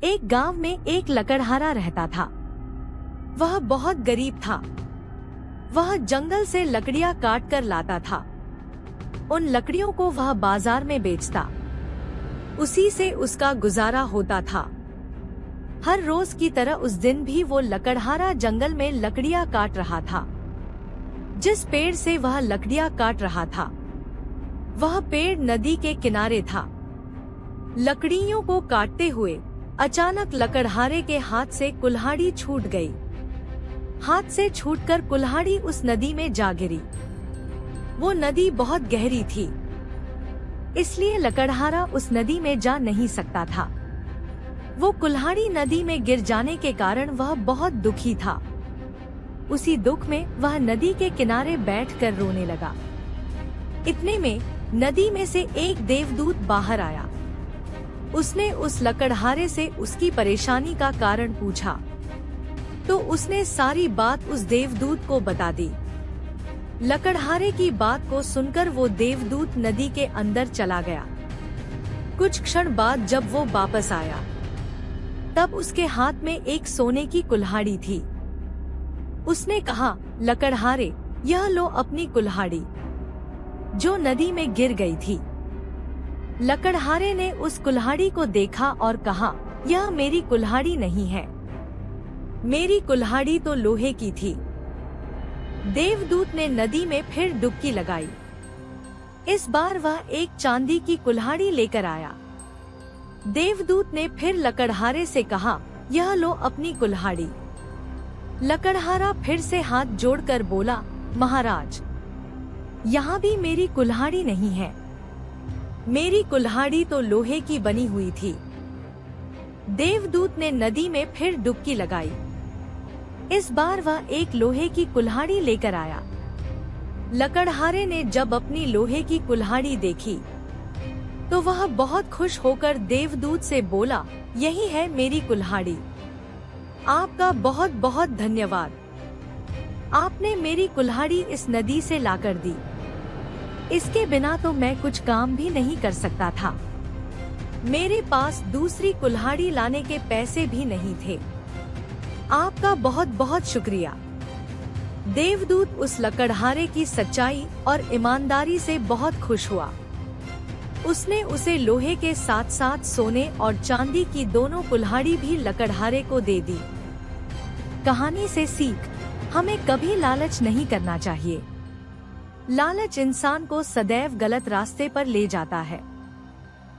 एक गांव में एक लकड़हारा रहता था। वह बहुत गरीब था। वह जंगल से लकड़ियां काट कर लाता था। उन लकड़ियों को वह बाजार में बेचता। उसी से उसका गुजारा होता था। हर रोज की तरह उस दिन भी वो लकड़हारा जंगल में लकड़ियां काट रहा था। जिस पेड़ से वह लकड़ियां काट रहा था वह पेड़ नदी के किनारे था। लकड़ियों को काटते हुए अचानक लकड़हारे के हाथ से कुल्हाड़ी छूट गई। हाथ से छूटकर कुल्हाड़ी उस नदी में जा गिरी। वो नदी बहुत गहरी थी, इसलिए लकड़हारा उस नदी में जा नहीं सकता था। वो कुल्हाड़ी नदी में गिर जाने के कारण वह बहुत दुखी था। उसी दुख में वह नदी के किनारे बैठकर रोने लगा। इतने में नदी में से एक देवदूत बाहर आया। उसने उस लकड़हारे से उसकी परेशानी का कारण पूछा, तो उसने सारी बात उस देवदूत को बता दी। लकड़हारे की बात को सुनकर वो देवदूत नदी के अंदर चला गया। कुछ क्षण बाद जब वो वापस आया तब उसके हाथ में एक सोने की कुल्हाड़ी थी। उसने कहा, लकड़हारे, यह लो अपनी कुल्हाड़ी जो नदी में गिर गई थी। लकड़हारे ने उस कुल्हाड़ी को देखा और कहा, यह मेरी कुल्हाड़ी नहीं है, मेरी कुल्हाड़ी तो लोहे की थी। देवदूत ने नदी में फिर डुबकी लगाई। इस बार वह एक चांदी की कुल्हाड़ी लेकर आया। देवदूत ने फिर लकड़हारे से कहा, यह लो अपनी कुल्हाड़ी। लकड़हारा फिर से हाथ जोड़कर बोला, महाराज, यहाँ भी मेरी कुल्हाड़ी नहीं है, मेरी कुल्हाड़ी तो लोहे की बनी हुई थी। देवदूत ने नदी में फिर डुबकी लगाई। इस बार वह एक लोहे की कुल्हाड़ी लेकर आया। लकड़हारे ने जब अपनी लोहे की कुल्हाड़ी देखी तो वह बहुत खुश होकर देवदूत से बोला, यही है मेरी कुल्हाड़ी, आपका बहुत बहुत धन्यवाद। आपने मेरी कुल्हाड़ी इस नदी से लाकर दी। इसके बिना तो मैं कुछ काम भी नहीं कर सकता था। मेरे पास दूसरी कुल्हाड़ी लाने के पैसे भी नहीं थे। आपका बहुत बहुत शुक्रिया। देवदूत उस लकड़हारे की सच्चाई और ईमानदारी से बहुत खुश हुआ। उसने उसे लोहे के साथ साथ सोने और चांदी की दोनों कुल्हाड़ी भी लकड़हारे को दे दी। कहानी से सीख, हमें कभी लालच नहीं करना चाहिए। लालच इंसान को सदैव गलत रास्ते पर ले जाता है।